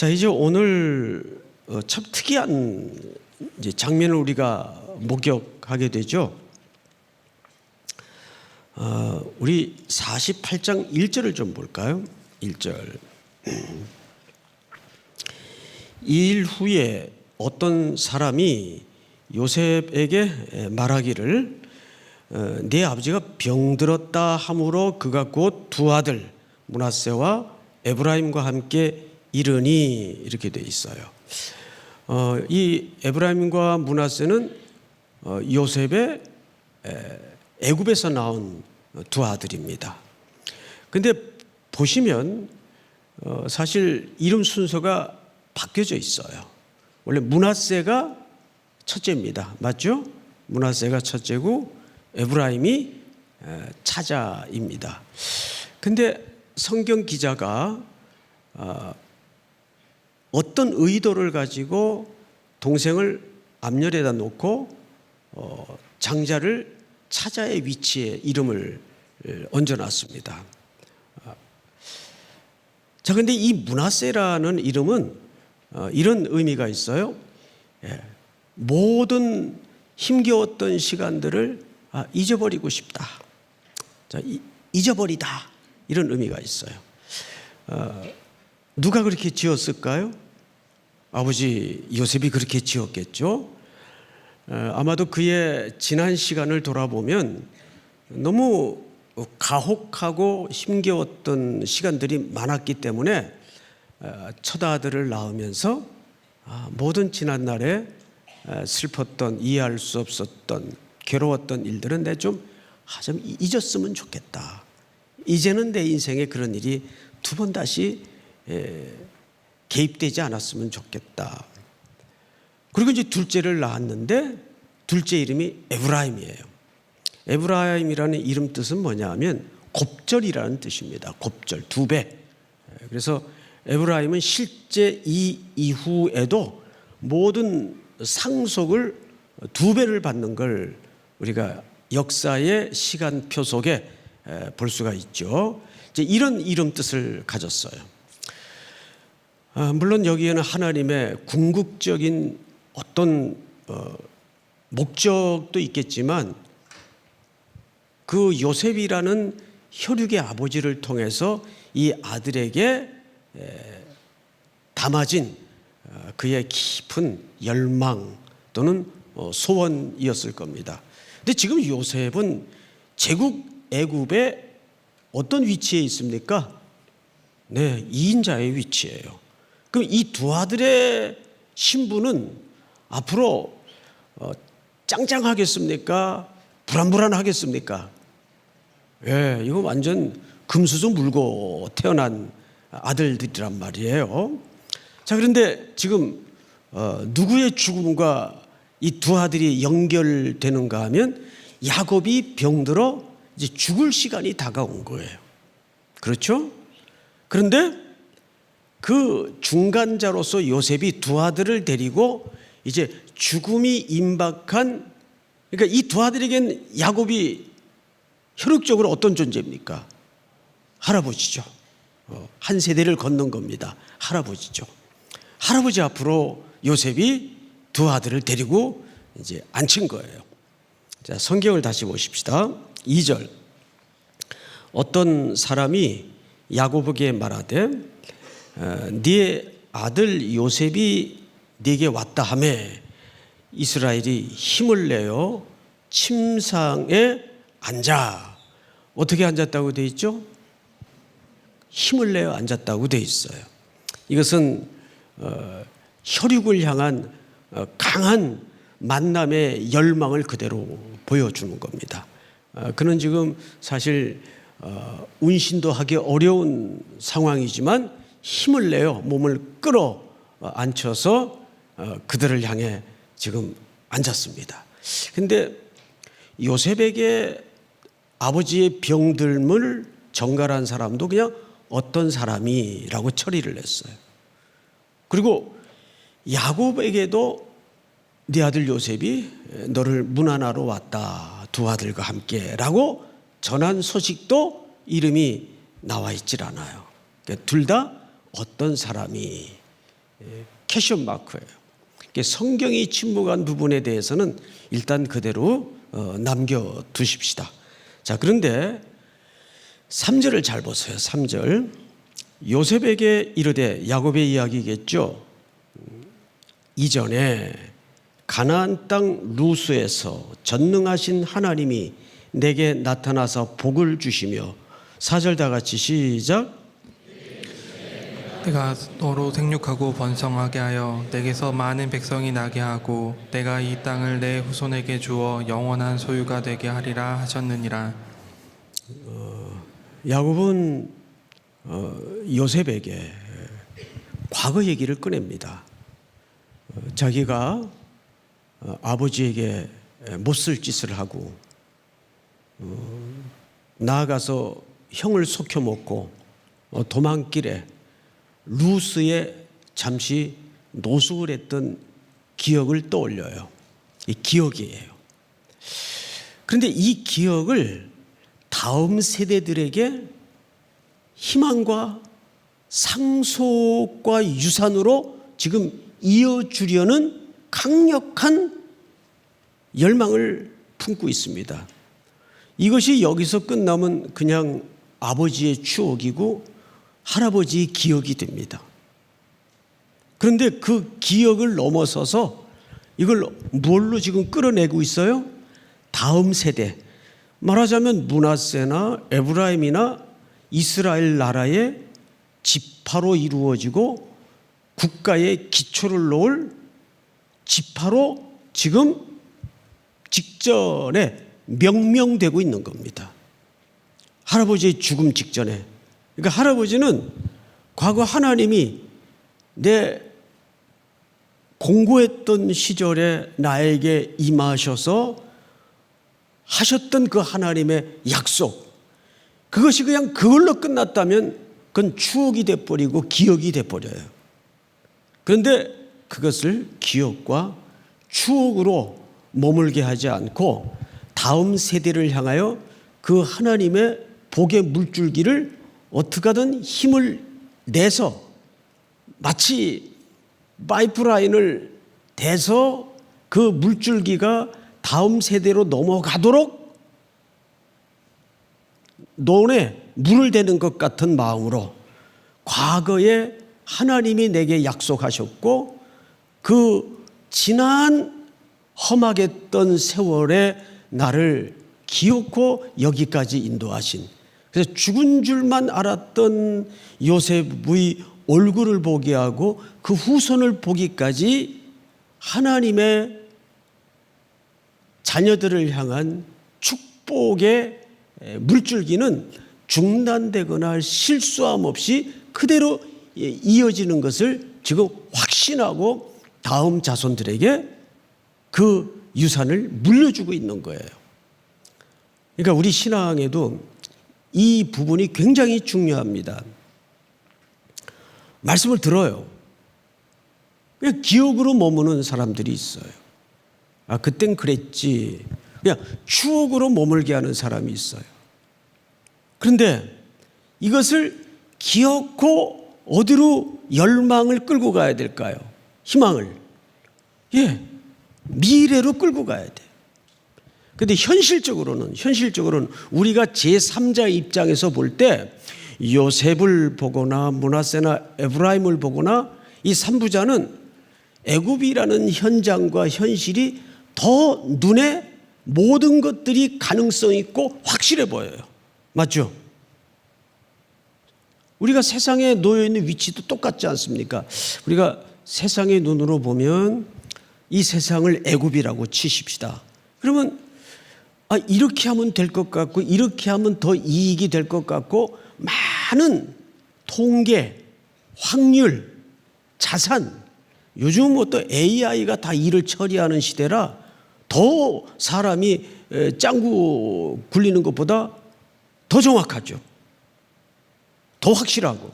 자, 이제 오늘 참 특이한 이제 장면을 우리가 목격하게 되죠. 우리 48장 1절을 좀 볼까요? 1절. 이 일 후에 어떤 사람이 요셉에게 말하기를 네 아버지가 병들었다 하므로 그가 곧 두 아들 므낫세와 에브라임과 함께 이르니, 이렇게 돼 있어요. 이 에브라임과 므낫세는 요셉의 애굽에서 나온 두 아들입니다. 근데 보시면 사실 이름 순서가 바뀌어져 있어요. 원래 므낫세가 첫째입니다. 맞죠? 므낫세가 첫째고 에브라임이 차자입니다. 근데 성경 기자가 어떤 의도를 가지고 동생을 앞열에다 놓고 장자를 차자의 위치에 이름을 얹어놨습니다. 자, 근데 이 므낫세라는 이름은 이런 의미가 있어요. 모든 힘겨웠던 시간들을 잊어버리고 싶다. 자, 잊어버리다, 이런 의미가 있어요. 누가 그렇게 지었을까요? 아버지 요셉이 그렇게 지었겠죠. 아마도 그의 지난 시간을 돌아보면 너무 가혹하고 힘겨웠던 시간들이 많았기 때문에 첫 아들을 낳으면서 모든 지난 날에 슬펐던, 이해할 수 없었던, 괴로웠던 일들은 내 좀 잊었으면 좋겠다. 이제는 내 인생에 그런 일이 두 번 다시 개입되지 않았으면 좋겠다. 그리고 이제 둘째를 낳았는데 둘째 이름이 에브라임이에요. 에브라임이라는 이름 뜻은 뭐냐 하면 곱절이라는 뜻입니다. 곱절, 두 배. 그래서 에브라임은 실제 이 이후에도 모든 상속을 두 배를 받는 걸 우리가 역사의 시간표 속에 볼 수가 있죠. 이제 이런 이름 뜻을 가졌어요. 물론 여기에는 하나님의 궁극적인 어떤 목적도 있겠지만 그 요셉이라는 혈육의 아버지를 통해서 이 아들에게 담아진 그의 깊은 열망 또는 소원이었을 겁니다. 근데 지금 요셉은 제국 애굽의 어떤 위치에 있습니까? 네, 2인자의 위치예요. 그럼 이 두 아들의 신분은 앞으로 짱짱하겠습니까? 불안불안하겠습니까? 예, 이거 완전 금수저 물고 태어난 아들들이란 말이에요. 자, 그런데 지금 누구의 죽음과 이 두 아들이 연결되는가 하면 야곱이 병들어 이제 죽을 시간이 다가온 거예요. 그렇죠? 그런데 그 중간자로서 요셉이 두 아들을 데리고 이제 죽음이 임박한, 그러니까 이 두 아들에겐 야곱이 혈육적으로 어떤 존재입니까? 할아버지죠. 한 세대를 걷는 겁니다. 할아버지죠. 할아버지 앞으로 요셉이 두 아들을 데리고 이제 앉힌 거예요. 자, 성경을 다시 보십시다. 2절. 어떤 사람이 야곱에게 말하되 네 아들 요셉이 네게 왔다 하매 이스라엘이 힘을 내어 침상에 앉아. 어떻게 앉았다고 되어 있죠? 힘을 내어 앉았다고 되어 있어요. 이것은 혈육을 향한 강한 만남의 열망을 그대로 보여주는 겁니다. 그는 지금 사실 운신도 하기 어려운 상황이지만 힘을 내어 몸을 끌어 앉혀서 그들을 향해 지금 앉았습니다. 그런데 요셉에게 아버지의 병듦을 전가한 사람도 그냥 어떤 사람이라고 처리를 했어요. 그리고 야곱에게도 네 아들 요셉이 너를 문안하러 왔다, 두 아들과 함께 라고 전한 소식도 이름이 나와 있질 않아요. 그러니까 둘 다 어떤 사람이, 캐션 마크예요. 성경이 침묵한 부분에 대해서는 일단 그대로 남겨두십시다. 자, 그런데 3절을 잘 보세요. 3절. 요셉에게 이르되, 야곱의 이야기겠죠. 이전에 가나안 땅 루스에서 전능하신 하나님이 내게 나타나서 복을 주시며, 4절 다 같이 시작. 내가 너로 생육하고 번성하게 하여 내게서 많은 백성이 나게 하고 내가 이 땅을 내 후손에게 주어 영원한 소유가 되게 하리라 하셨느니라. 야곱은 요셉에게 과거 얘기를 꺼냅니다. 자기가 아버지에게 못쓸 짓을 하고 나아가서 형을 속여먹고 도망길에 루스에 잠시 노숙을 했던 기억을 떠올려요. 이 기억이에요. 그런데 이 기억을 다음 세대들에게 희망과 상속과 유산으로 지금 이어주려는 강력한 열망을 품고 있습니다. 이것이 여기서 끝나면 그냥 아버지의 추억이고 할아버지의 기억이 됩니다. 그런데 그 기억을 넘어서서 이걸 뭘로 지금 끌어내고 있어요? 다음 세대, 말하자면 므낫세나 에브라임이나 이스라엘 나라의 지파로 이루어지고 국가의 기초를 놓을 지파로 지금 직전에 명명되고 있는 겁니다. 할아버지의 죽음 직전에. 그러니까 할아버지는 과거 하나님이 내 공고했던 시절에 나에게 임하셔서 하셨던 그 하나님의 약속, 그것이 그냥 그걸로 끝났다면 그건 추억이 돼버리고 기억이 돼버려요. 그런데 그것을 기억과 추억으로 머물게 하지 않고 다음 세대를 향하여 그 하나님의 복의 물줄기를 어떻게든 힘을 내서 마치 파이프라인을 대서 그 물줄기가 다음 세대로 넘어가도록 논에 물을 대는 것 같은 마음으로 과거에 하나님이 내게 약속하셨고 그 지난 험하겠던 세월에 나를 기어코 여기까지 인도하신, 그래서 죽은 줄만 알았던 요셉의 얼굴을 보게 하고 그 후손을 보기까지 하나님의 자녀들을 향한 축복의 물줄기는 중단되거나 실수함 없이 그대로 이어지는 것을 지금 확신하고 다음 자손들에게 그 유산을 물려주고 있는 거예요. 그러니까 우리 신앙에도 이 부분이 굉장히 중요합니다. 말씀을 들어요. 그냥 기억으로 머무는 사람들이 있어요. 아, 그땐 그랬지. 그냥 추억으로 머물게 하는 사람이 있어요. 그런데 이것을 기어코 어디로 열망을 끌고 가야 될까요? 희망을. 미래로 끌고 가야 돼. 그런데 현실적으로는 우리가 제3자 입장에서 볼 때 요셉을 보거나 므낫세나 에브라임을 보거나 이 3부자는 애굽이라는 현장과 현실이 더 눈에 모든 것들이 가능성 있고 확실해 보여요. 맞죠? 우리가 세상에 놓여 있는 위치도 똑같지 않습니까? 우리가 세상의 눈으로 보면 이 세상을 애굽이라고 치십시다. 그러면 이렇게 하면 될 것 같고 이렇게 하면 더 이익이 될 것 같고 많은 통계, 확률, 자산, 요즘 또 AI가 다 일을 처리하는 시대라 더 사람이 짱구 굴리는 것보다 더 정확하죠. 더 확실하고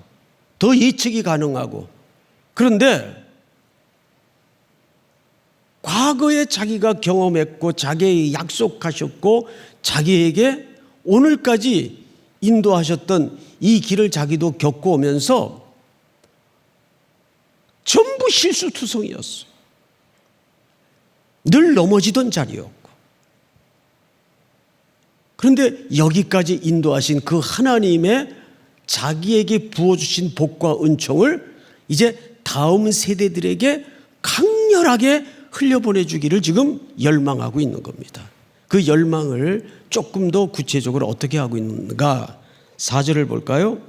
더 예측이 가능하고. 그런데 과거에 자기가 경험했고 자기에게 약속하셨고 자기에게 오늘까지 인도하셨던 이 길을 자기도 겪어오면서 전부 전부 실수투성이었어. 늘 넘어지던 자리였고. 그런데 여기까지 인도하신 그 하나님의 자기에게 부어주신 복과 은총을 이제 다음 세대들에게 강렬하게 흘려보내주기를 지금 열망하고 있는 겁니다. 그 열망을 조금 더 구체적으로 어떻게 하고 있는가? 4절을 볼까요?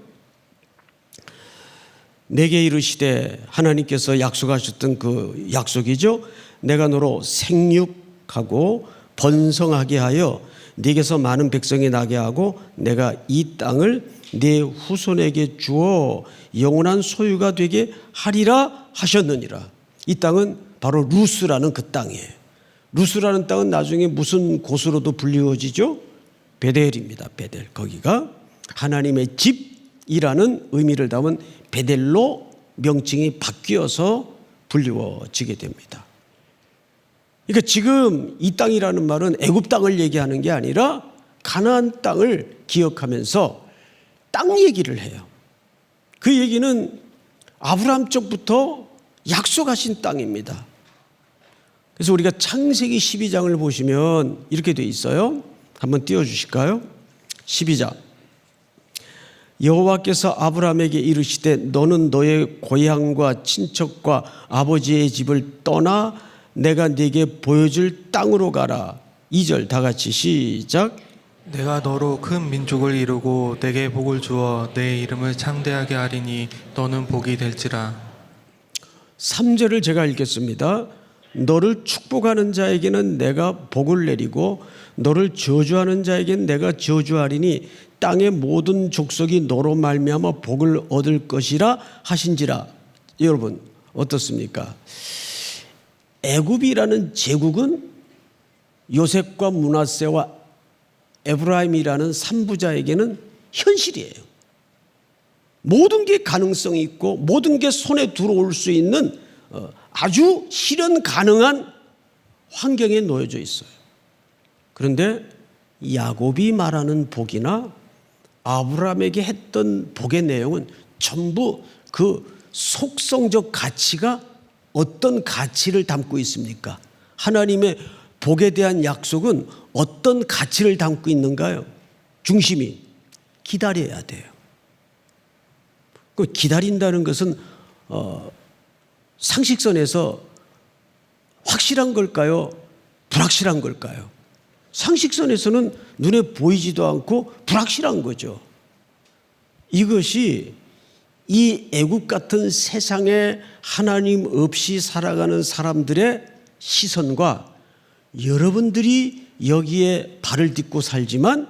내게 이르시되, 하나님께서 약속하셨던 그 약속이죠. 내가 너로 생육하고 번성하게 하여 네게서 많은 백성이 나게 하고 내가 이 땅을 네 후손에게 주어 영원한 소유가 되게 하리라 하셨느니라. 이 땅은 바로 루스라는 그 땅이에요. 루스라는 땅은 나중에 무슨 곳으로도 불리워지죠? 베델입니다. 베델. 거기가 하나님의 집이라는 의미를 담은 베델로 명칭이 바뀌어서 불리워지게 됩니다. 그러니까 지금 이 땅이라는 말은 애굽 땅을 얘기하는 게 아니라 가나안 땅을 기억하면서 땅 얘기를 해요. 그 얘기는 아브라함 쪽부터 약속하신 땅입니다. 그래서 우리가 창세기 12장을 보시면 이렇게 돼 있어요. 한번 띄워주실까요? 12장. 여호와께서 아브라함에게 이르시되 너는 너의 고향과 친척과 아버지의 집을 떠나 내가 네게 보여줄 땅으로 가라. 2절 다 같이 시작. 내가 너로 큰 민족을 이루고 내게 복을 주어 내 이름을 창대하게 하리니 너는 복이 될지라. 3절을 제가 읽겠습니다. 너를 축복하는 자에게는 내가 복을 내리고 너를 저주하는 자에게는 내가 저주하리니 땅의 모든 족속이 너로 말미암아 복을 얻을 것이라 하신지라. 여러분 어떻습니까? 애굽이라는 제국은 요셉과 므낫세와 에브라임이라는 3부자에게는 현실이에요. 모든 게 가능성이 있고 모든 게 손에 들어올 수 있는 아주 실현 가능한 환경에 놓여져 있어요. 그런데 야곱이 말하는 복이나 아브라함에게 했던 복의 내용은 전부 그 속성적 가치가 어떤 가치를 담고 있습니까? 하나님의 복에 대한 약속은 어떤 가치를 담고 있는가요? 중심이 기다려야 돼요. 그 기다린다는 것은 상식선에서 확실한 걸까요? 불확실한 걸까요? 상식선에서는 눈에 보이지도 않고 불확실한 거죠. 이것이 이 애국 같은 세상에 하나님 없이 살아가는 사람들의 시선과 여러분들이 여기에 발을 딛고 살지만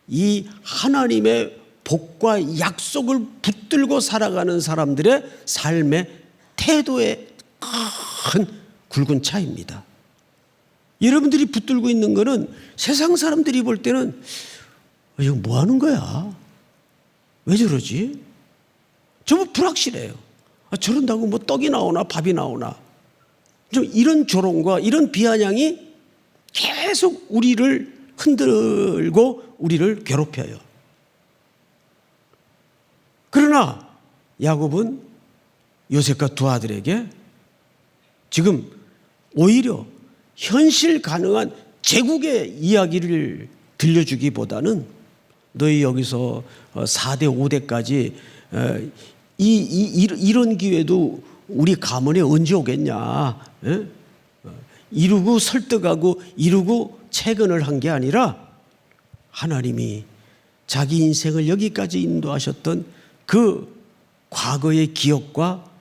이 하나님의 복과 약속을 붙들고 살아가는 사람들의 삶의 태도의 큰 굵은 차이입니다. 여러분들이 붙들고 있는 것은 세상 사람들이 볼 때는 이거 뭐 하는 거야? 왜 저러지? 전부 불확실해요. 저런다고 뭐 떡이 나오나 밥이 나오나. 좀 이런 조롱과 이런 비아냥이 계속 우리를 흔들고 우리를 괴롭혀요. 그러나 야곱은 요셉과 두 아들에게 지금 오히려 현실 가능한 제국의 이야기를 들려주기보다는 너희 여기서 4대 5대까지 이런 기회도 우리 가문에 언제 오겠냐. 이루고 설득하고 이루고 채근을 한 게 아니라 하나님이 자기 인생을 여기까지 인도하셨던 그 과거의 기억과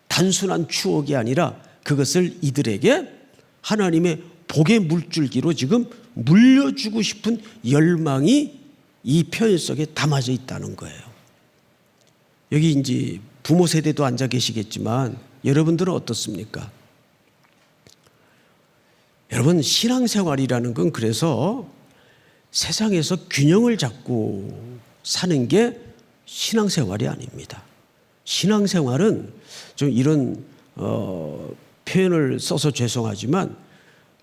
단순한 추억이 아니라 그것을 이들에게 하나님의 복의 물줄기로 지금 물려주고 싶은 열망이 이 표현 속에 담아져 있다는 거예요. 여기 이제 부모 세대도 앉아 계시겠지만 여러분들은 어떻습니까? 여러분 신앙생활이라는 건 그래서 세상에서 균형을 잡고 사는 게 신앙생활이 아닙니다. 신앙생활은 좀 이런 표현을 써서 죄송하지만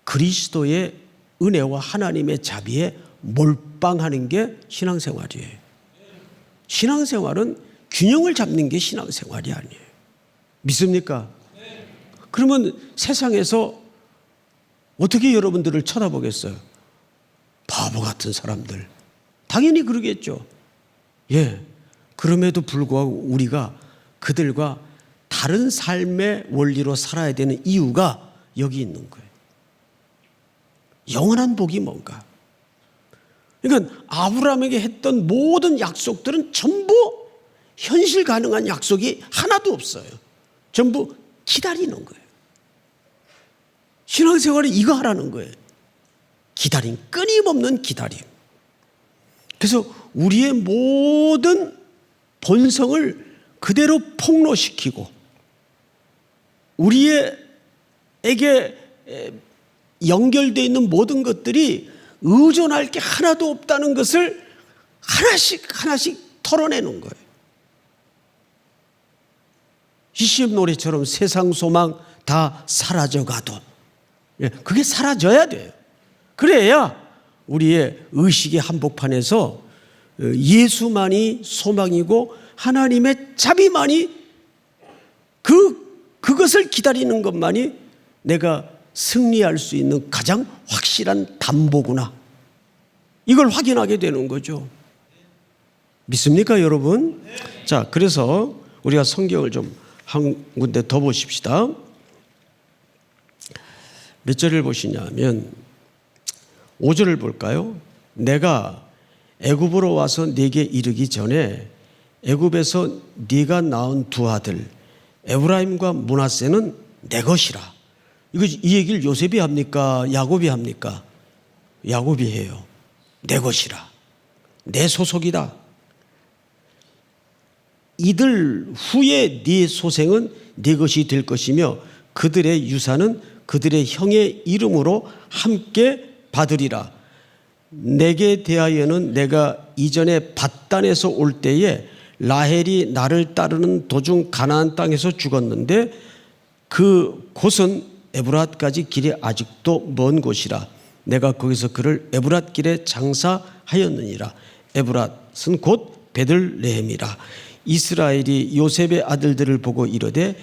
그리스도의 은혜와 하나님의 자비에 몰빵하는 게 신앙생활이에요. 신앙생활은 균형을 잡는 게 신앙생활이 아니에요. 믿습니까? 그러면 세상에서 어떻게 여러분들을 쳐다보겠어요? 바보 같은 사람들. 당연히 그러겠죠. 예. 그럼에도 불구하고 우리가 그들과 다른 삶의 원리로 살아야 되는 이유가 여기 있는 거예요. 영원한 복이 뭔가? 그러니까 아브라함에게 했던 모든 약속들은 전부 현실 가능한 약속이 하나도 없어요. 전부 기다리는 거예요. 신앙생활이 이거 하라는 거예요. 기다림, 끊임없는 기다림. 그래서 우리의 모든 본성을 그대로 폭로시키고 우리에게 연결되어 있는 모든 것들이 의존할 게 하나도 없다는 것을 하나씩 털어내는 거예요. CCM 노래처럼 세상 소망 다 사라져가도, 그게 사라져야 돼요. 그래야 우리의 의식의 한복판에서 예수만이 소망이고 하나님의 자비만이 그것을 기다리는 것만이 내가 승리할 수 있는 가장 확실한 담보구나. 이걸 확인하게 되는 거죠. 믿습니까, 여러분? 자, 그래서 우리가 성경을 좀 한 군데 더 보십시다. 몇 절을 보시냐면 5절을 볼까요? 내가 애굽으로 와서 네게 이르기 전에 애굽에서 네가 낳은 두 아들 에브라임과 므낫세는 내 것이라. 이 얘기를 요셉이 합니까? 야곱이 합니까? 야곱이 해요. 내 것이라. 내 소속이다. 이들 후에 네 소생은 네 것이 될 것이며 그들의 유산은 그들의 형의 이름으로 함께 받으리라. 내게 대하여는 내가 이전에 밧단에서 올 때에 라헬이 나를 따르는 도중 가나안 땅에서 죽었는데 그 곳은 에브랏까지 길이 아직도 먼 곳이라. 내가 거기서 그를 에브랏 길에 장사하였느니라. 에브랏은 곧 베들레헴이라. 이스라엘이 요셉의 아들들을 보고 이르되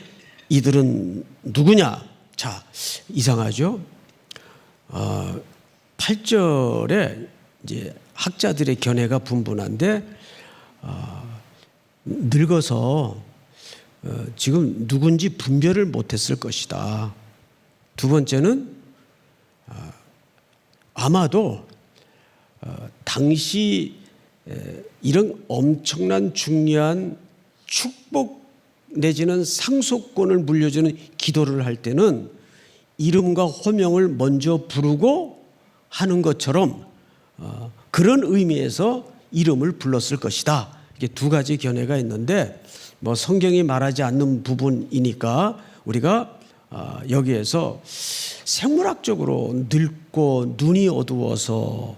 이들은 누구냐? 자, 이상하죠? 8절에 이제 학자들의 견해가 분분한데 늙어서 지금 누군지 분별을 못했을 것이다. 두 번째는 아마도 당시 이런 엄청난 중요한 축복 내지는 상속권을 물려주는 기도를 할 때는 이름과 호명을 먼저 부르고 하는 것처럼 그런 의미에서 이름을 불렀을 것이다. 이게 두 가지 견해가 있는데 뭐 성경이 말하지 않는 부분이니까 우리가 여기에서 생물학적으로 늙고 눈이 어두워서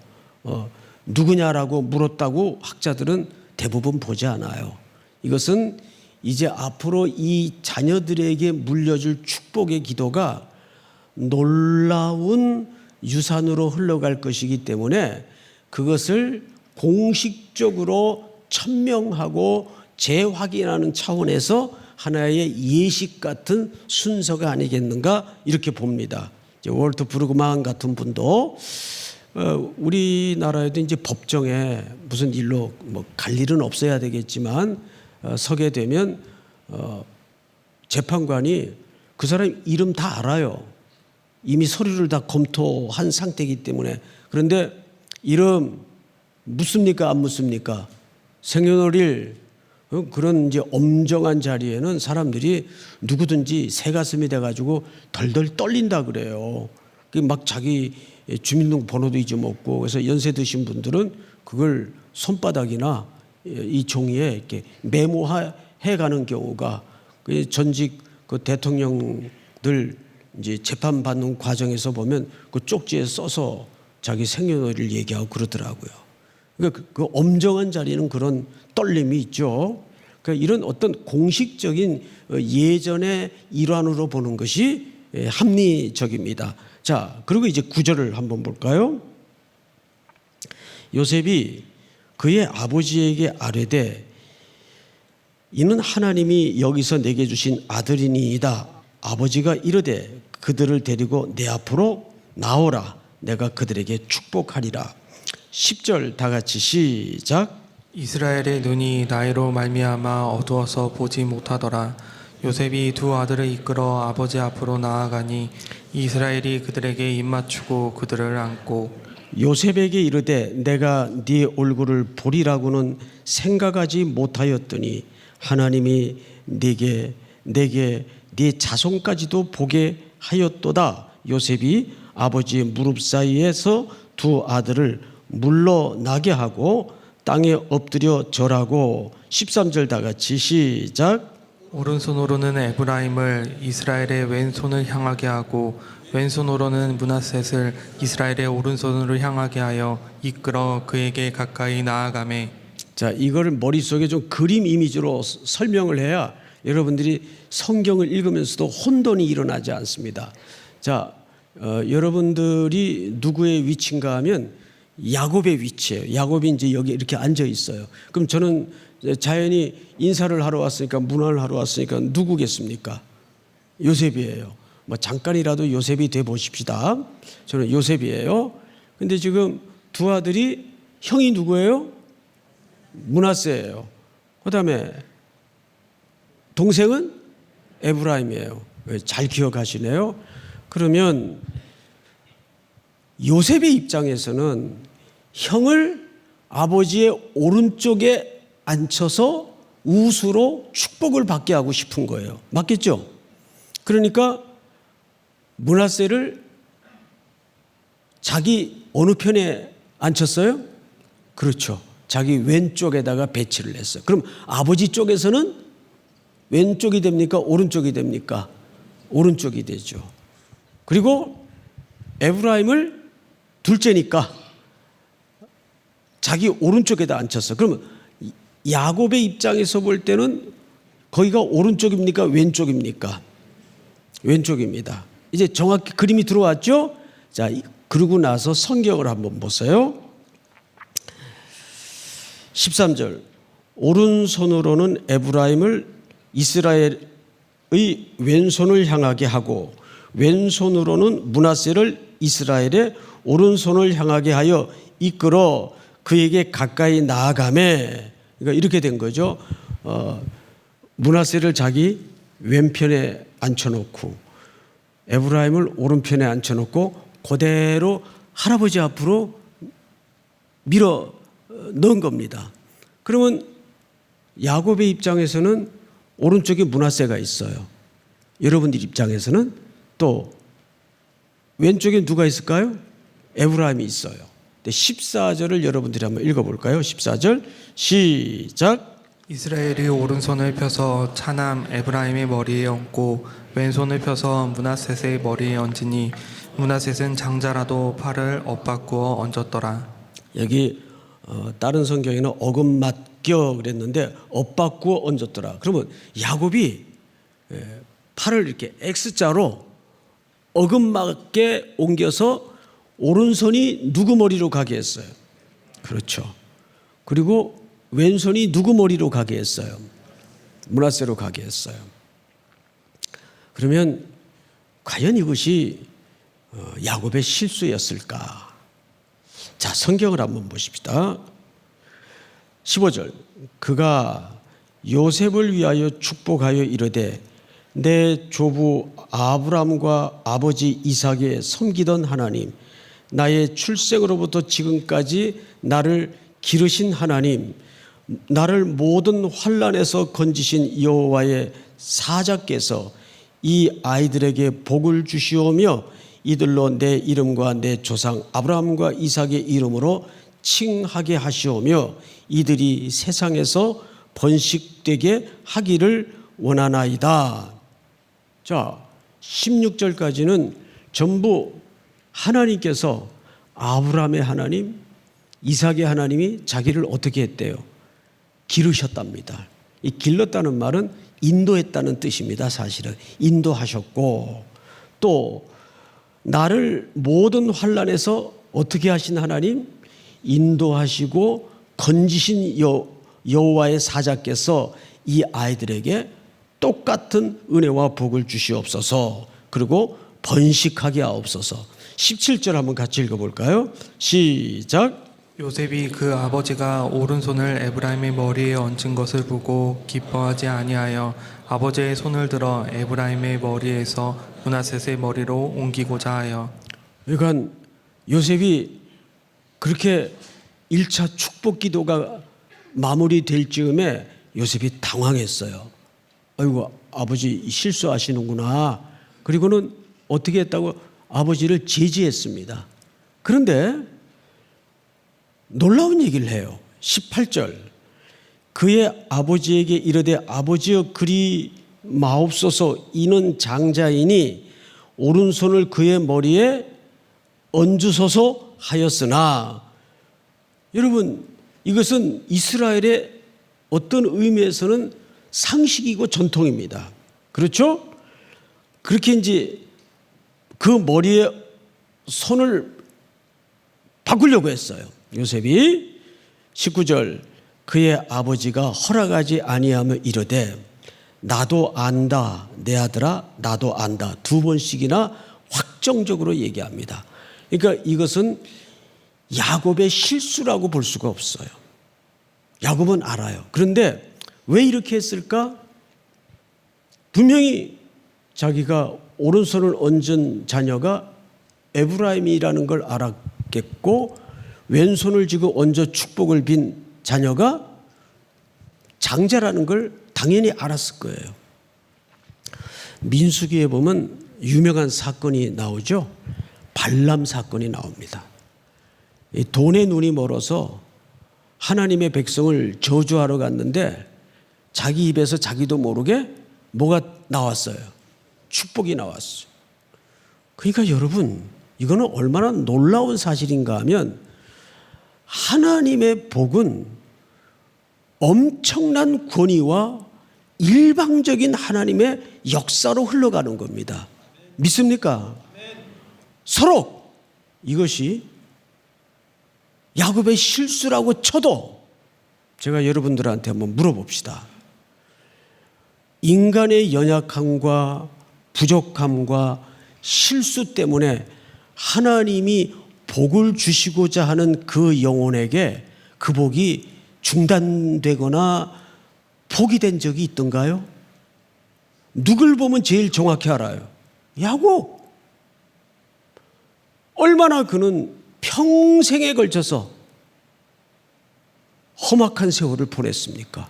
누구냐라고 물었다고 학자들은 대부분 보지 않아요. 이것은 이제 앞으로 이 자녀들에게 물려줄 축복의 기도가 놀라운 유산으로 흘러갈 것이기 때문에 그것을 공식적으로 천명하고 재확인하는 차원에서 하나의 예식 같은 순서가 아니겠는가 이렇게 봅니다. 이제 월트 브루그만 같은 분도 우리나라에도 이제 법정에 무슨 일로 뭐 갈 일은 없어야 되겠지만 서게 되면 재판관이 그 사람 이름 다 알아요. 이미 서류를 다 검토한 상태이기 때문에. 그런데 이름 묻습니까 안 묻습니까? 생년월일 그런 이제 엄정한 자리에는 사람들이 누구든지 새가슴이 돼가지고 덜덜 떨린다 그래요. 막 자기 주민등록번호도 잊어먹고. 그래서 연세 드신 분들은 그걸 손바닥이나 이 종이에 이렇게 메모해 가는 경우가 전직 그 대통령들 이제 재판 받는 과정에서 보면 그 쪽지에 써서 자기 생년월일 얘기하고 그러더라고요. 그러니까 그 엄정한 자리는 그런 떨림이 있죠. 그러니까 이런 어떤 공식적인 예전의 일환으로 보는 것이 합리적입니다. 자, 그리고 이제 9절을 한번 볼까요? 요셉이 그의 아버지에게 아뢰되 이는 하나님이 여기서 내게 주신 아들이니이다. 아버지가 이르되 그들을 데리고 내 앞으로 나오라. 내가 그들에게 축복하리라. 10절 다 같이 시작. 이스라엘의 눈이 나이로 말미암아 어두워서 보지 못하더라. 요셉이 두 아들을 이끌어 아버지 앞으로 나아가니 이스라엘이 그들에게 입맞추고 그들을 안고 요셉에게 이르되 내가 네 얼굴을 보리라고는 생각하지 못하였더니 하나님이 내게 네 자손까지도 보게 하였도다. 요셉이 아버지의 무릎 사이에서 두 아들을 물러나게 하고 땅에 엎드려 절하고 13절 다 같이 시작. 오른손으로는 에브라임을 이스라엘의 왼손을 향하게 하고 왼손으로는 므낫셋을 이스라엘의 오른손으로 향하게 하여 이끌어 그에게 가까이 나아가매. 자, 이걸 머릿속에 좀 그림 이미지로 설명을 해야 여러분들이 성경을 읽으면서도 혼돈이 일어나지 않습니다. 자, 여러분들이 누구의 위치인가 하면 야곱의 위치예요. 야곱이 이제 여기 이렇게 앉아 있어요. 그럼 저는 자연히 인사를 하러 왔으니까, 문화를 하러 왔으니까 누구겠습니까? 요셉이에요. 뭐 잠깐이라도 요셉이 돼 보십시다. 저는 요셉이에요. 근데 지금 두 아들이 형이 누구예요? 므낫세예요. 그다음에 동생은 에브라임이에요. 잘 기억하시네요. 그러면 요셉의 입장에서는 형을 아버지의 오른쪽에 앉혀서 우수로 축복을 받게 하고 싶은 거예요. 맞겠죠? 그러니까 므낫세를 자기 어느 편에 앉혔어요? 그렇죠. 자기 왼쪽에다가 배치를 했어요. 그럼 아버지 쪽에서는 왼쪽이 됩니까? 오른쪽이 됩니까? 오른쪽이 되죠. 그리고 에브라임을 둘째니까 자기 오른쪽에다 앉혔어. 그러면 야곱의 입장에서 볼 때는 거기가 오른쪽입니까? 왼쪽입니까? 왼쪽입니다. 이제 정확히 그림이 들어왔죠? 자, 그러고 나서 성경을 한번 보세요. 13절. 오른손으로는 에브라임을 이스라엘의 왼손을 향하게 하고 왼손으로는 므낫세를 이스라엘의 오른손을 향하게 하여 이끌어 그에게 가까이 나아가매. 그러니까 이렇게 된 거죠. 므낫세를 자기 왼편에 앉혀놓고 에브라임을 오른편에 앉혀놓고 그대로 할아버지 앞으로 밀어 넣은 겁니다. 그러면 야곱의 입장에서는 오른쪽에 므낫세가 있어요. 여러분들 입장에서는 또 왼쪽에 누가 있을까요? 에브라임이 있어요. 14절을 여러분들이 한번 읽어볼까요? 14절 시작. 이스라엘이 오른손을 펴서 차남 에브라임의 머리에 얹고 왼손을 펴서 므낫셋의 머리에 얹으니 므낫셋은 장자라도 팔을 엇바꾸어 얹었더라. 여기 다른 성경에는 어긋맞겨 그랬는데 엇바꾸어 얹었더라. 그러면 야곱이 팔을 이렇게 X자로 어긋맞게 옮겨서 오른손이 누구 머리로 가게 했어요? 그렇죠. 그리고 왼손이 누구 머리로 가게 했어요? 므낫세로 가게 했어요. 그러면 과연 이것이 야곱의 실수였을까? 자, 성경을 한번 보십시다. 15절. 그가 요셉을 위하여 축복하여 이르되 내 조부 아브람과 아버지 이삭에 섬기던 하나님, 나의 출생으로부터 지금까지 나를 기르신 하나님, 나를 모든 환난에서 건지신 여호와의 사자께서 이 아이들에게 복을 주시오며 이들로 내 이름과 내 조상 아브라함과 이삭의 이름으로 칭하게 하시오며 이들이 세상에서 번식되게 하기를 원하나이다. 자, 16절까지는 전부 하나님께서 아브라함의 하나님, 이삭의 하나님이 자기를 어떻게 했대요? 기르셨답니다. 이 길렀다는 말은 인도했다는 뜻입니다. 사실은 인도하셨고, 또 나를 모든 환난에서 어떻게 하신 하나님? 인도하시고 건지신 여호와의 사자께서 이 아이들에게 똑같은 은혜와 복을 주시옵소서. 그리고 번식하게 하옵소서. 17절 한번 같이 읽어볼까요? 시작. 요셉이 그 아버지가 오른손을 에브라임의 머리에 얹은 것을 보고 기뻐하지 아니하여 아버지의 손을 들어 에브라임의 머리에서 므낫셋의 머리로 옮기고자 하여. 그러니까 요셉이 그렇게 1차 축복 기도가 마무리될 즈음에 요셉이 당황했어요. 아이고, 아버지 실수하시는구나. 그리고는 어떻게 했다고? 아버지를 제지했습니다. 그런데 놀라운 얘기를 해요. 18절. 그의 아버지에게 이르되 아버지여 그리 마옵소서. 이는 장자이니 오른손을 그의 머리에 얹으소서 하였으나. 여러분, 이것은 이스라엘의 어떤 의미에서는 상식이고 전통입니다. 그렇죠? 그렇게 이제 그 머리에 손을 바꾸려고 했어요. 요셉이. 19절. 그의 아버지가 허락하지 아니하며 이르되 나도 안다 내 아들아 나도 안다. 두 번씩이나 확정적으로 얘기합니다. 그러니까 이것은 야곱의 실수라고 볼 수가 없어요. 야곱은 알아요. 그런데 왜 이렇게 했을까? 분명히 자기가 오른손을 얹은 자녀가 에브라임이라는 걸 알았겠고, 왼손을 쥐고 얹어 축복을 빈 자녀가 장자라는 걸 당연히 알았을 거예요. 민수기에 보면 유명한 사건이 나오죠. 발람 사건이 나옵니다. 돈에 눈이 멀어서 하나님의 백성을 저주하러 갔는데 자기 입에서 자기도 모르게 뭐가 나왔어요? 축복이 나왔어요. 그러니까 여러분, 이거는 얼마나 놀라운 사실인가 하면 하나님의 복은 엄청난 권위와 일방적인 하나님의 역사로 흘러가는 겁니다. 믿습니까? 서로 이것이 야곱의 실수라고 쳐도 제가 여러분들한테 한번 물어봅시다. 인간의 연약함과 부족함과 실수 때문에 하나님이 복을 주시고자 하는 그 영혼에게 그 복이 중단되거나 포기된 적이 있던가요? 누굴 보면 제일 정확히 알아요? 야곱. 얼마나 그는 평생에 걸쳐서 험악한 세월을 보냈습니까?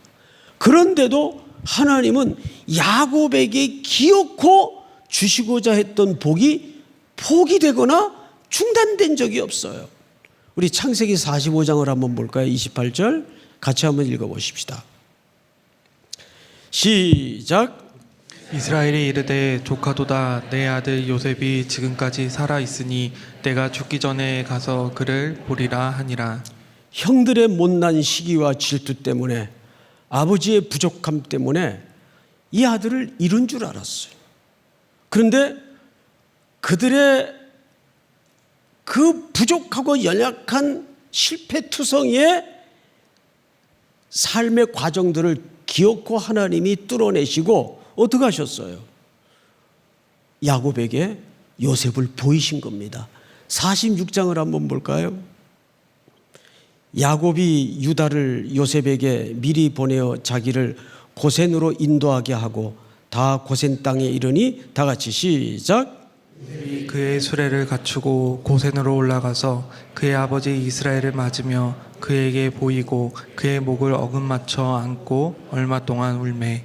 그런데도 하나님은 야곱에게 기어코 주시고자 했던 복이 포기되거나 중단된 적이 없어요. 우리 창세기 45장을 한번 볼까요? 28절 같이 한번 읽어보십시다. 시작. 이스라엘이 이르되 조카도다 내 아들 요셉이 지금까지 살아 있으니 내가 죽기 전에 가서 그를 보리라 하니라. 형들의 못난 시기와 질투 때문에, 아버지의 부족함 때문에 이 아들을 잃은 줄 알았어요. 그런데 그들의 그 부족하고 연약한 실패투성이의 삶의 과정들을 기어코 하나님이 뚫어내시고 어떻게 하셨어요? 야곱에게 요셉을 보이신 겁니다. 46장을 한번 볼까요? 야곱이 유다를 요셉에게 미리 보내어 자기를 고센으로 인도하게 하고 다 고센 땅에 이르니 다 같이 시작. 그의 수레를 갖추고 고센으로 올라가서 그의 아버지 이스라엘을 맞으며 그에게 보이고 그의 목을 어긋맞춰 안고 얼마 동안 울매.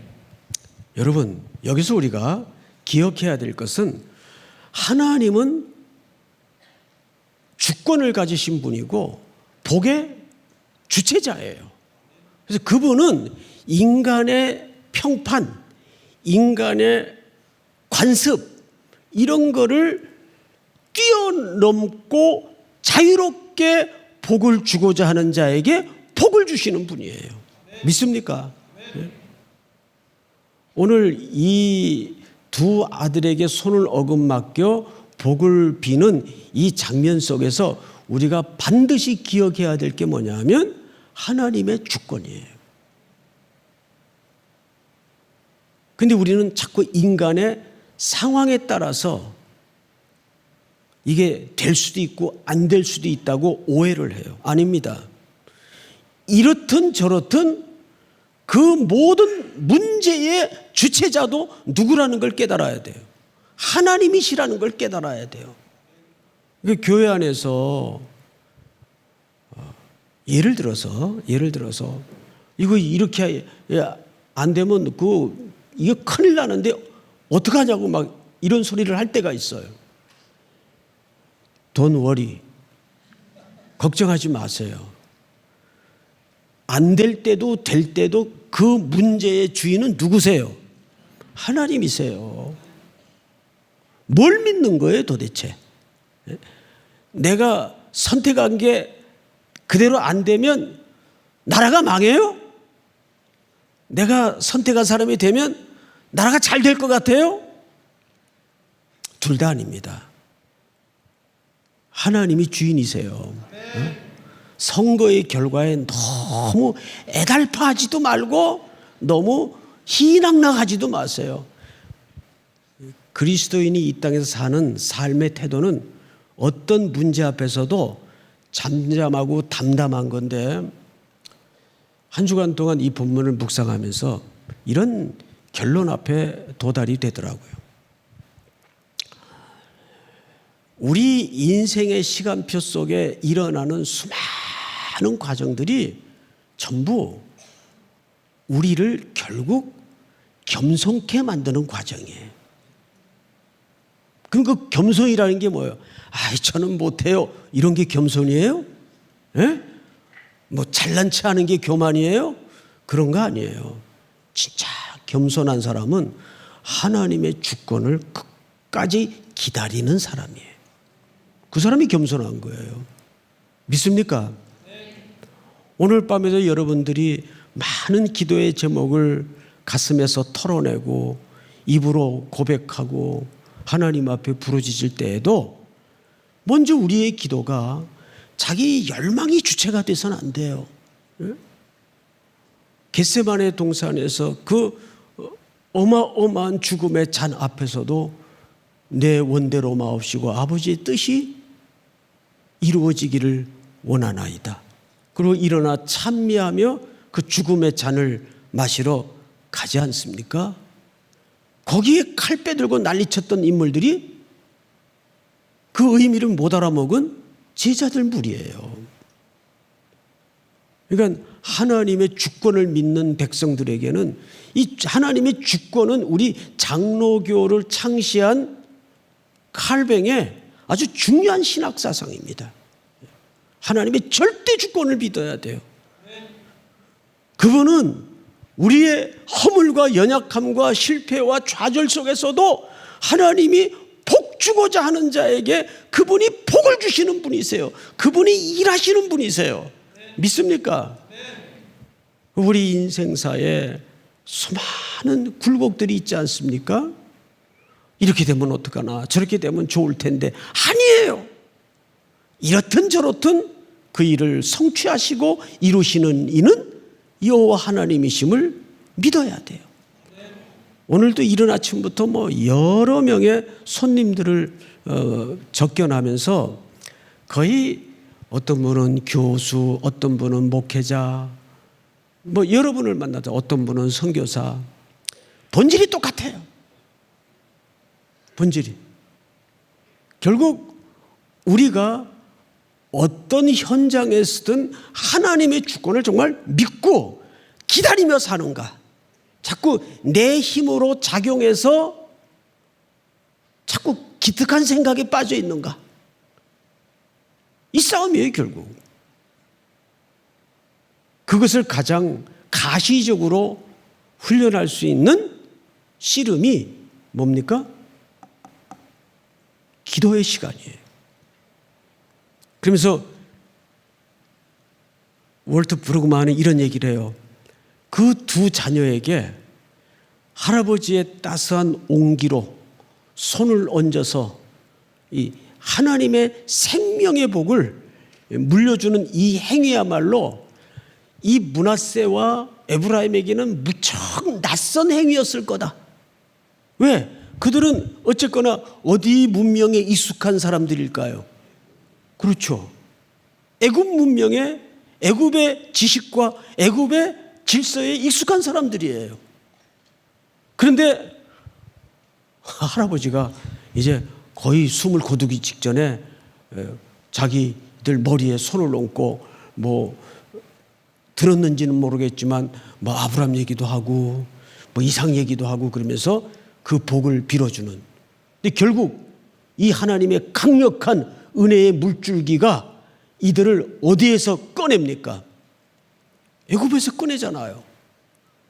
여러분, 여기서 우리가 기억해야 될 것은 하나님은 주권을 가지신 분이고 복의 주체자예요. 그래서 그분은 인간의 평판, 인간의 관습 이런 거를 뛰어넘고 자유롭게 복을 주고자 하는 자에게 복을 주시는 분이에요. 믿습니까? 네. 오늘 이 두 아들에게 손을 어긋맡겨 복을 비는 이 장면 속에서 우리가 반드시 기억해야 될 게 뭐냐면 하나님의 주권이에요. 근데 우리는 자꾸 인간의 상황에 따라서 이게 될 수도 있고 안 될 수도 있다고 오해를 해요. 아닙니다. 이렇든 저렇든 그 모든 문제의 주체자도 누구라는 걸 깨달아야 돼요. 하나님이시라는 걸 깨달아야 돼요. 교회 안에서 예를 들어서 이거 이렇게 안 되면 이거 큰일 나는데 어떡하냐고 막 이런 소리를 할 때가 있어요. Don't worry. 걱정하지 마세요. 안 될 때도 될 때도 그 문제의 주인은 누구세요? 하나님이세요. 뭘 믿는 거예요 도대체? 내가 선택한 게 그대로 안 되면 나라가 망해요? 내가 선택한 사람이 되면 나라가 잘 될 것 같아요? 둘 다 아닙니다. 하나님이 주인이세요. 선거의 결과에 너무 애달파하지도 말고 너무 희낙낙하지도 마세요. 그리스도인이 이 땅에서 사는 삶의 태도는 어떤 문제 앞에서도 잠잠하고 담담한 건데, 한 주간 동안 이 본문을 묵상하면서 이런 결론 앞에 도달이 되더라고요. 우리 인생의 시간표 속에 일어나는 수많은 과정들이 전부 우리를 결국 겸손케 만드는 과정이에요. 그럼 그 겸손이라는 게 뭐예요? 저는 못해요. 이런 게 겸손이에요? 예? 뭐 잘난 체 하는 게 교만이에요? 그런 거 아니에요. 진짜 겸손한 사람은 하나님의 주권을 끝까지 기다리는 사람이에요. 그 사람이 겸손한 거예요. 믿습니까? 오늘 밤에도 여러분들이 많은 기도의 제목을 가슴에서 털어내고 입으로 고백하고 하나님 앞에 부르짖을 때에도 먼저 우리의 기도가 자기 열망이 주체가 돼서는 안 돼요. 겟세마네 동산에서 그 어마어마한 죽음의 잔 앞에서도 내 원대로 마옵시고 아버지의 뜻이 이루어지기를 원하나이다. 그리고 일어나 찬미하며 그 죽음의 잔을 마시러 가지 않습니까? 거기에 칼 빼들고 난리쳤던 인물들이 그 의미를 못 알아먹은 제자들 무리예요. 그러니까 하나님의 주권을 믿는 백성들에게는 이 하나님의 주권은 우리 장로교를 창시한 칼뱅의 아주 중요한 신학사상입니다. 하나님의 절대 주권을 믿어야 돼요. 그분은 우리의 허물과 연약함과 실패와 좌절 속에서도 하나님이 복 주고자 하는 자에게 그분이 복을 주시는 분이세요. 그분이 일하시는 분이세요. 믿습니까? 우리 인생사에 수많은 굴곡들이 있지 않습니까? 이렇게 되면 어떡하나, 저렇게 되면 좋을 텐데. 아니에요. 이렇든 저렇든 그 일을 성취하시고 이루시는 이는 여호와 하나님이심을 믿어야 돼요. 오늘도 이른 아침부터 여러 명의 손님들을 접견하면서 거의 어떤 분은 교수, 어떤 분은 목회자, 여러 분을 만나자. 어떤 분은 선교사. 본질이 똑같아요. 본질이. 결국 우리가 어떤 현장에서든 하나님의 주권을 정말 믿고 기다리며 사는가, 자꾸 내 힘으로 작용해서 자꾸 기특한 생각에 빠져 있는가, 이 싸움이에요. 결국 그것을 가장 가시적으로 훈련할 수 있는 씨름이 뭡니까? 기도의 시간이에요. 그러면서 월트 브루그만은 이런 얘기를 해요. 그 두 자녀에게 할아버지의 따스한 온기로 손을 얹어서 이 하나님의 생명의 복을 물려주는 이 행위야말로 이 므낫세와 에브라임에게는 무척 낯선 행위였을 거다. 왜? 그들은 어쨌거나 어디 문명에 익숙한 사람들일까요? 그렇죠. 애굽 문명에, 애굽의 지식과 애굽의 질서에 익숙한 사람들이에요. 그런데 할아버지가 이제 거의 숨을 거두기 직전에 자기들 머리에 손을 얹고 뭐 들었는지는 모르겠지만 뭐 아브라함 얘기도 하고 뭐 이삭 얘기도 하고 그러면서 그 복을 빌어주는. 근데 결국 이 하나님의 강력한 은혜의 물줄기가 이들을 어디에서 꺼냅니까? 애굽에서 꺼내잖아요.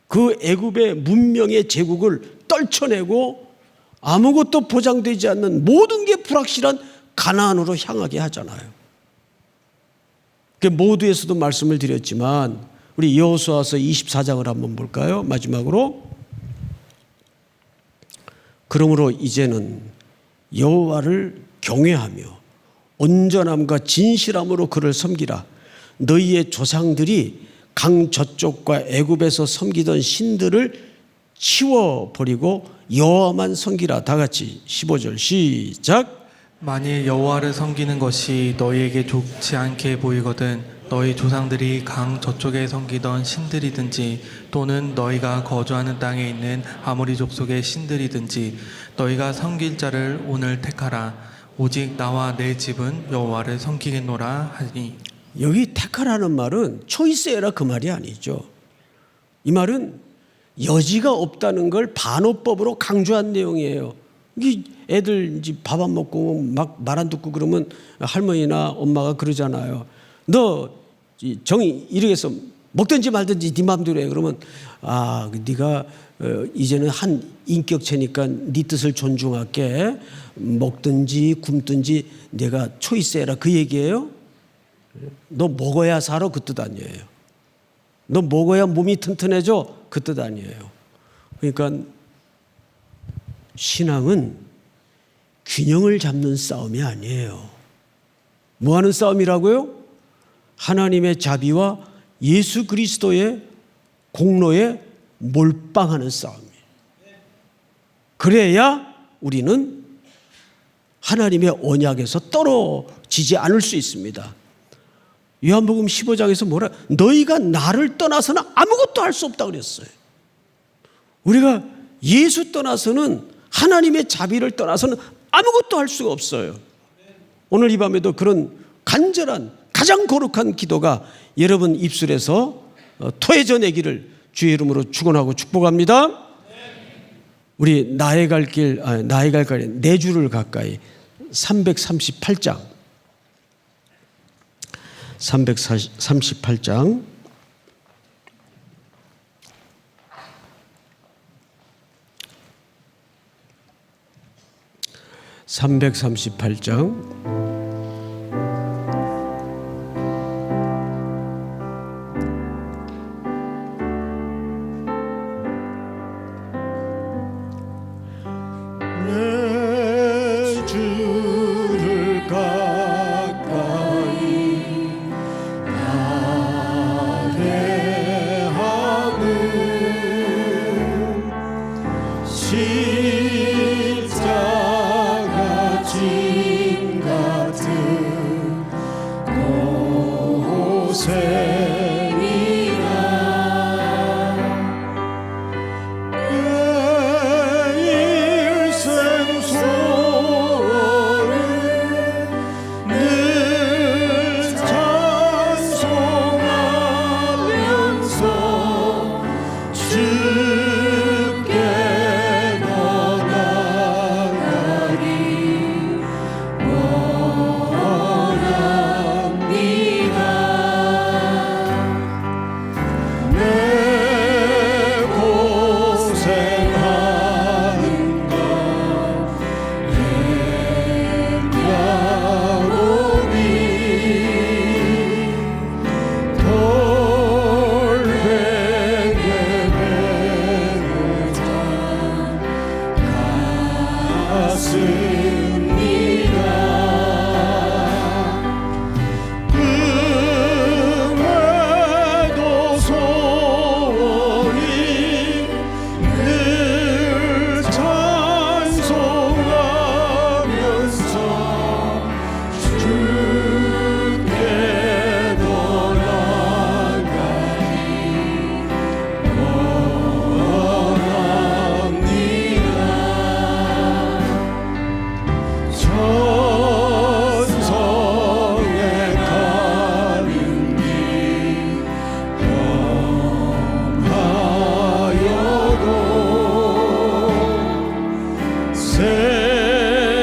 그 애굽의 문명의 제국을 떨쳐내고 아무것도 보장되지 않는 모든 게 불확실한 가나안으로 향하게 하잖아요. 그 모두에서도 말씀을 드렸지만 우리 여호수아서 24장을 한번 볼까요? 마지막으로. 그러므로 이제는 여호와를 경외하며 온전함과 진실함으로 그를 섬기라. 너희의 조상들이 강 저쪽과 애굽에서 섬기던 신들을 치워버리고 여호와만 섬기라. 다 같이 15절 시작. 만일 여호와를 섬기는 것이 너희에게 좋지 않게 보이거든 너희 조상들이 강 저쪽에 섬기던 신들이든지 또는 너희가 거주하는 땅에 있는 아모리 족속의 신들이든지 너희가 섬길 자를 오늘 택하라. 오직 나와 내 집은 여호와를 섬기겠노라 하니. 여기 택하라는 말은 초이스해라 그 말이 아니죠. 이 말은 여지가 없다는 걸 반어법으로 강조한 내용이에요. 이 애들 이제 밥 안 먹고 막 말 안 듣고 그러면 할머니나 엄마가 그러잖아요. 너 정이 이러겠어. 먹든지 말든지 네 마음대로 해. 그러면 네가 이제는 한 인격체니까 네 뜻을 존중할게. 먹든지 굶든지 내가 초이스해라 그 얘기예요. 너 먹어야 살아 그 뜻 아니에요. 너 먹어야 몸이 튼튼해져 그 뜻 아니에요. 그러니까 신앙은 균형을 잡는 싸움이 아니에요. 뭐 하는 싸움이라고요? 하나님의 자비와 예수 그리스도의 공로에 몰빵하는 싸움이에요. 그래야 우리는 하나님의 언약에서 떨어지지 않을 수 있습니다. 요한복음 15장에서 뭐라? 너희가 나를 떠나서는 아무것도 할 수 없다 그랬어요. 우리가 예수 떠나서는 하나님의 자비를 떠나서는 아무것도 할 수가 없어요. 오늘 이 밤에도 그런 간절한 가장 거룩한 기도가 여러분 입술에서 토해져내기를 주의 이름으로 축원하고 축복합니다. 우리 나의 갈 길, 네 줄을 가까이 338장 338장 338장 내 주를 가까이 나래하는 십자가 짐 같은 고생이라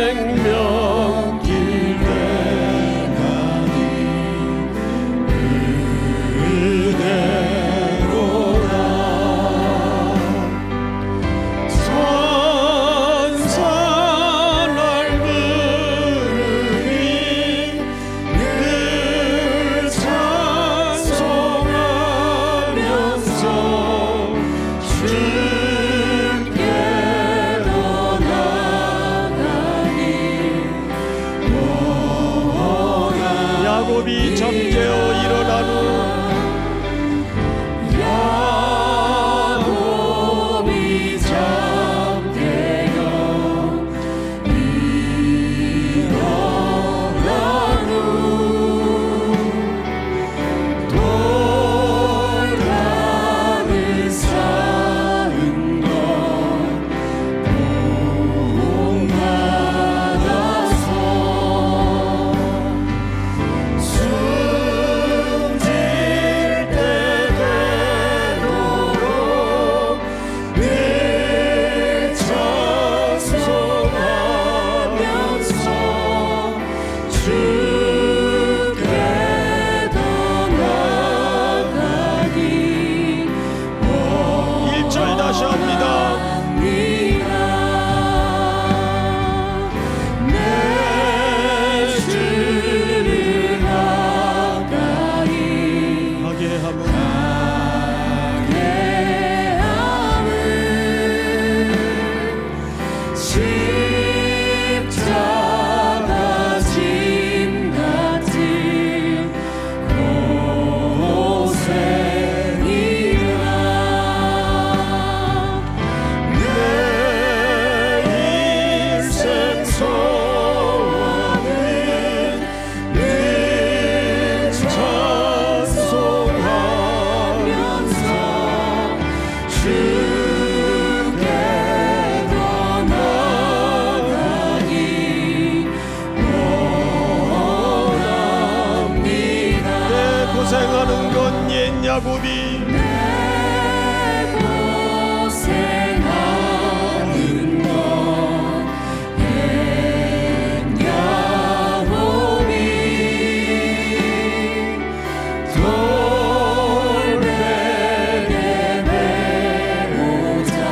생명길 내가니 그대로라. 천사 날 부르니 늘 찬송하면서 주께로 나가니 야곱이 잠재어 일어나는 야곱이 잠재어 일어나는 돌다리 쌓은 것 본받아서 숨질 때 되도록 늘 찬송하면서 주께로 나가니 1절 다시 합니다. 내 주를 가까이 하게 함은 십자가 짐 같은 고생이라. 내 인생 소원은 늘 찬송하면서 주께로 나가기 원합니다. 내 고생하는 건 옛 야곱이 고생하는 건 옛 야곱이 돌베개 메고 잠갔습니다.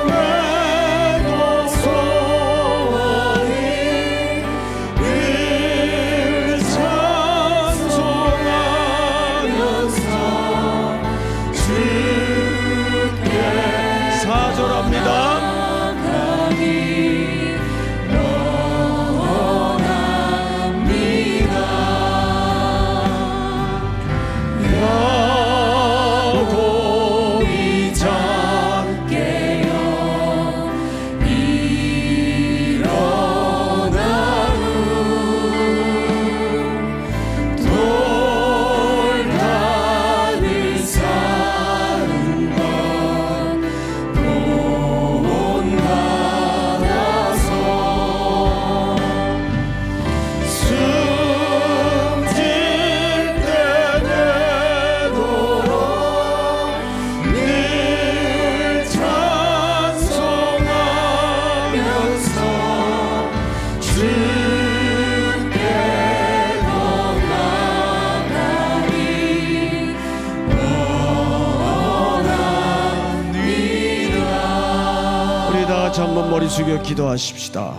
꿈에도 소원이 늘 찬송하면서 주께 4절 합니다. 나가기 원합니다. 야곱이 잠깨어 일어나는 돌다리 쌓은 것 본받아서 숨질 때 되도록 늘 찬송하면서 주께로 나가기 원합니다. 우리 다 같이 한번 머리 숙여 기도하십시다.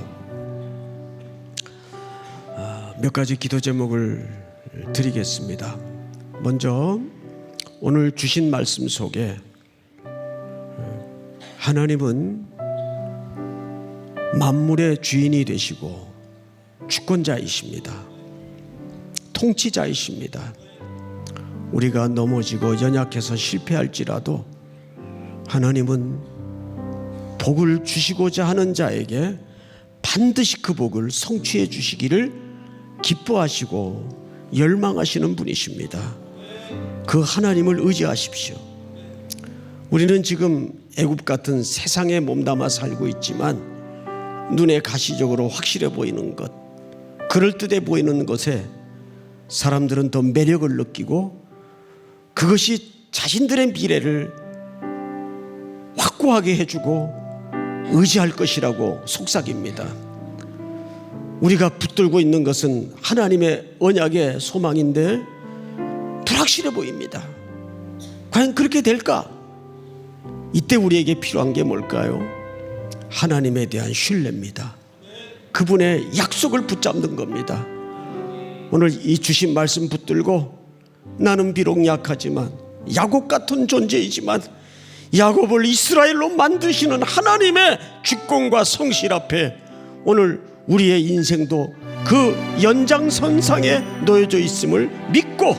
몇 가지 기도 제목을 드리겠습니다. 먼저 오늘 주신 말씀 속에 하나님은 만물의 주인이 되시고 주권자이십니다. 통치자이십니다. 우리가 넘어지고 연약해서 실패할지라도 하나님은 복을 주시고자 하는 자에게 반드시 그 복을 성취해 주시기를 기뻐하시고 열망하시는 분이십니다. 그 하나님을 의지하십시오. 우리는 지금 애굽 같은 세상에 몸담아 살고 있지만 눈에 가시적으로 확실해 보이는 것, 그럴듯해 보이는 것에 사람들은 더 매력을 느끼고 그것이 자신들의 미래를 확고하게 해주고 의지할 것이라고 속삭입니다. 우리가 붙들고 있는 것은 하나님의 언약의 소망인데 불확실해 보입니다. 과연 그렇게 될까? 이때 우리에게 필요한 게 뭘까요? 하나님에 대한 신뢰입니다. 그분의 약속을 붙잡는 겁니다. 오늘 이 주신 말씀 붙들고 나는 비록 약하지만 야곱 같은 존재이지만 야곱을 이스라엘로 만드시는 하나님의 주권과 성실 앞에 오늘 우리의 인생도 그 연장선상에 놓여져 있음을 믿고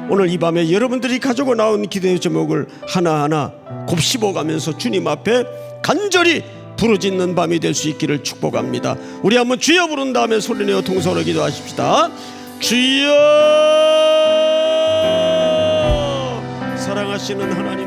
오늘 이 밤에 여러분들이 가지고 나온 기도의 제목을 하나하나 곱씹어가면서 주님 앞에 간절히 부르짖는 밤이 될 수 있기를 축복합니다. 우리 한번 주여 부른 다음에 소리내어 통성으로 기도하십시다. 주여, 사랑하시는 하나님